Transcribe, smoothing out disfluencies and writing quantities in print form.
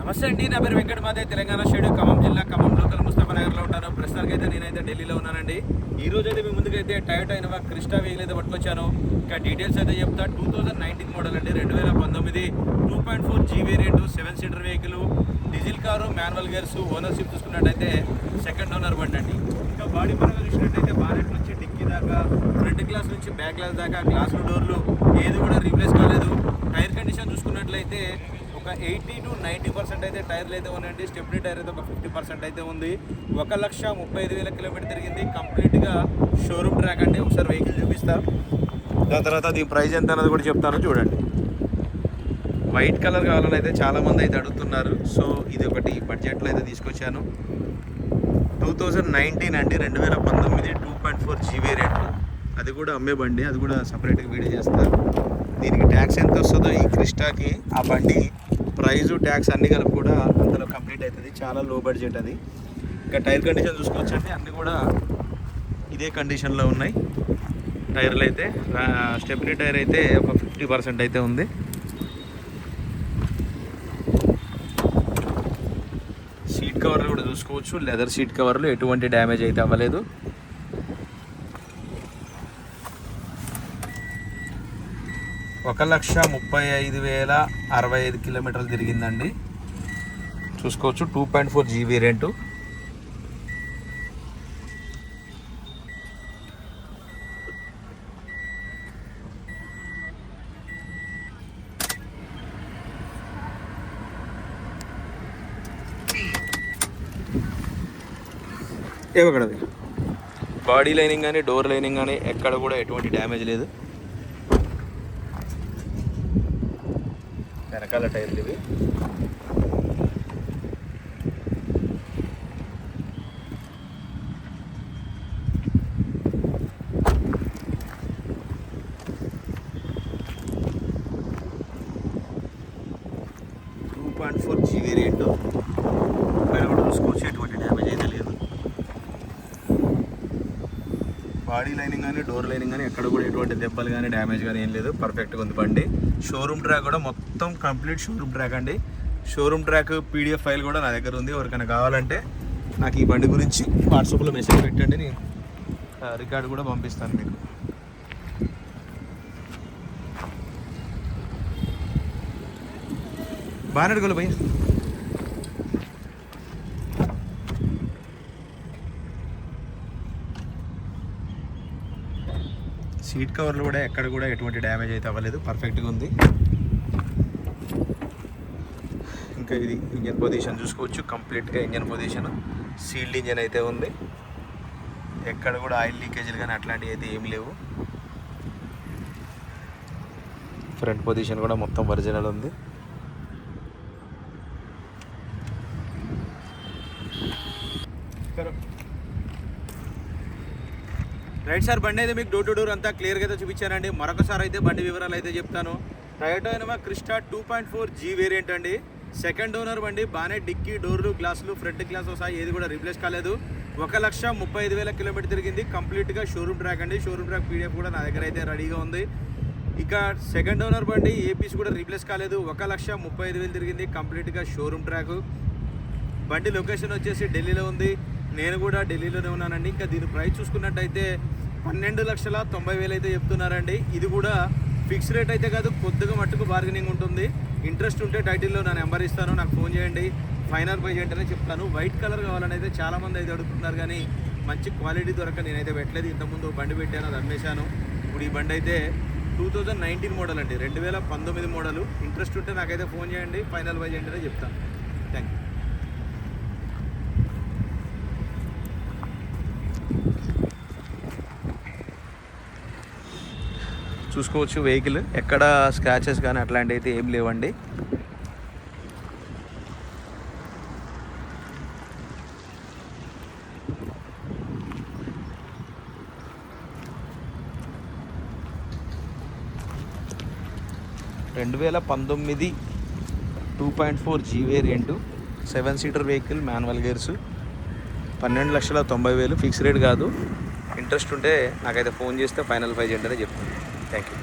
నమస్తే అండి, నా పేరు వెంకట మాదే, తెలంగాణ స్టేట్ ఖమ్మం జిల్లా ఖమ్మం లోకల్ ముస్తఫా నగర్లో ఉంటాను. ప్రస్తుతానికి అయితే నేనైతే ఢిల్లీలో ఉన్నానండి. ఈ రోజు అయితే మీ ముందుకైతే టయోటా ఇన్నోవా క్రిస్టా వెహికల్ అయితే పట్టుకొచ్చాను. ఇంకా డీటెయిల్స్ అయితే చెప్తా. 2019 మోడల్ అండి, 2019 2.4 G variant, 7 seater vehicle, diesel car, manual gears. Ownership చూసుకున్నట్టయితే సెకండ్ ఓనర్ బండి అండి. ఇంకా బాడీ పరంగా చూసినట్టయితే బానెట్ నుంచి డిక్కీ దాకా, ఫ్రంట్ గ్లాస్ నుంచి బ్యాక్ గ్లాస్ దాకా, గ్లాసులు డోర్లు ఏది కూడా రీప్లేస్ కాలేదు. టైర్ కండిషన్ చూసుకున్నట్లయితే ఒక 80 to 90% అయితే టైర్లు అయితే ఉన్నాయండి. స్టెప్నీ టైర్ అయితే ఒక 50% అయితే ఉంది. 1,35,000 కిలోమీటర్ తిరిగింది. కంప్లీట్గా షోరూమ్ ట్రాక్ అండి. ఒకసారి వెహికల్ చూపిస్తా, దాని తర్వాత దీని ప్రైస్ ఎంత అన్నది కూడా చెప్తాను. చూడండి, వైట్ కలర్ కావాలని అయితే చాలామంది అయితే అడుగుతున్నారు. సో ఇది ఒకటి బడ్జెట్లో అయితే తీసుకొచ్చాను. 2019 అండి, 2019 2.4 G వేరియంట్. అది కూడా అమ్మే బండి, అది కూడా సపరేట్గా వీడియో చేస్తారు. దీనికి ట్యాక్స్ ఎంత వస్తుందో ఈ క్రిస్టాకి, ఆ బండి ప్రైజు ట్యాక్స్ అన్ని కలిపి కూడా అందులో కంప్లీట్ అవుతుంది. చాలా లో బడ్జెట్ అది. ఇంకా టైర్ కండిషన్ చూసుకోవచ్చండి, అన్నీ కూడా ఇదే కండిషన్లో ఉన్నాయి. టైర్లు అయితే స్టెప్నీ టైర్ అయితే ఒక 50% అయితే ఉంది. సీట్ కవర్లు కూడా చూసుకోవచ్చు, లెదర్ సీట్ కవర్లు, ఎటువంటి డ్యామేజ్ అయితే అవ్వలేదు. ఒక 1,35,065 కిలోమీటర్లు తిరిగిందండి. చూసుకోవచ్చు, 2.4 G వేరియంట్. ఏవక్కడది బాడీ లైనింగ్ కానీ డోర్ లైనింగ్ కానీ ఎక్కడ కూడా ఎటువంటి డ్యామేజ్ లేదు. వెనకాల టైర్లు ఇవి. G variant. పైన కూడా చూసుకోవచ్చు, ఎటువంటి డ్యామేజ్ అయితే లేదు. బాడీ లైనింగ్ కానీ డోర్ లైనింగ్ కానీ ఎక్కడ కూడా ఎటువంటి దెబ్బలు కానీ డ్యామేజ్ కానీ ఏం లేదు. పర్ఫెక్ట్గా ఉంది బండి. షోరూమ్ ట్రాక్ కూడా మొత్తం కంప్లీట్ షోరూమ్ ట్రాక్ అండి. షోరూమ్ ట్రాక్ PDF ఫైల్ కూడా నా దగ్గర ఉంది. ఎవరికైనా కావాలంటే నాకు ఈ బండి గురించి వాట్సాప్లో మెసేజ్ పెట్టండి, నేను రికార్డు కూడా పంపిస్తాను మీకు. బాగా అడుగులు భయ్య. సీట్ కవర్లు కూడా ఎక్కడ కూడా ఎటువంటి డ్యామేజ్ అయితే అవ్వలేదు. పర్ఫెక్ట్గా ఉంది. ఇంకా ఇది ఇంజన్ పొజిషన్ చూసుకోవచ్చు, కంప్లీట్గా ఇంజన్ పొజిషన్ సీల్డ్ ఇంజన్ అయితే ఉంది. ఎక్కడ కూడా ఆయిల్ లీకేజీలు కానీ అట్లాంటివి అయితే ఏమి లేవు. ఫ్రంట్ పొజిషన్ కూడా మొత్తం ఒరిజినల్ ఉంది. రైట్ సార్, బండి అయితే మీకు డోర్ టు డోర్ అంతా క్లియర్గా అయితే చూపించానండి. మరొకసారి అయితే బండి వివరాలు అయితే చెప్తాను. Toyota Innova Crysta 2.4 G variant అండి. సెకండ్ ఓనర్ బండి. బాగానే డిక్కీ, డోర్లు, గ్లాసులు, ఫ్రంట్ గ్లాస్ సహా ఏది కూడా రీప్లేస్ కాలేదు. 1,35,000 కిలోమీటర్ తిరిగింది. కంప్లీట్గా షోరూమ్ ట్రాక్ అండి. షోరూమ్ ట్రాక్ PDF కూడా నా దగ్గర అయితే రెడీగా ఉంది. ఇక సెకండ్ ఓనర్ బండి, ఏ పీస్ కూడా రీప్లేస్ కాలేదు. 1,35,000 తిరిగింది. కంప్లీట్గా షోరూమ్ ట్రాక్. బండి లొకేషన్ వచ్చేసి ఢిల్లీలో ఉంది. నేను కూడా ఢిల్లీలోనే ఉన్నానండి. ఇంకా దీని ప్రైస్ చూసుకున్నట్టయితే 12,90,000 అయితే చెప్తున్నారండి. ఇది కూడా ఫిక్స్ రేట్ అయితే కాదు, కొద్దిగా మట్టుకు బార్గెనింగ్ ఉంటుంది. ఇంట్రెస్ట్ ఉంటే టైటిల్లో నా నెంబర్ ఇస్తాను, నాకు ఫోన్ చేయండి, ఫైనల్ ప్రైస్ ఏంటనే చెప్తాను. వైట్ కలర్ కావాలని అయితే చాలామంది అయితే అడుగుతున్నారు, కానీ మంచి క్వాలిటీ దొరక నేనైతే పెట్టలేదు. ఇంతకుముందు బండి పెట్టాను, అది అమ్మేశాను. ఇప్పుడు ఈ బండి అయితే 2019 మోడల్ అండి, 2019 మోడలు. ఇంట్రెస్ట్ ఉంటే నాకైతే ఫోన్ చేయండి, ఫైనల్ ప్రైస్ ఏంటనే చెప్తాను. Thank you. చూసుకోవచ్చు, వెహికల్ ఎక్కడ స్క్రాచెస్ కానీ అట్లాంటివి అయితే ఏం లేవండి. రెండు 2019 2.4 G variant, 7 seater vehicle, manual gears. 12,90,000 fix rate కాదు. ఇంట్రెస్ట్ ఉంటే నాకైతే ఫోన్ చేస్తే ఫైనల్ ప్రైస్ ఏంటనే చెప్తాను. Thank you.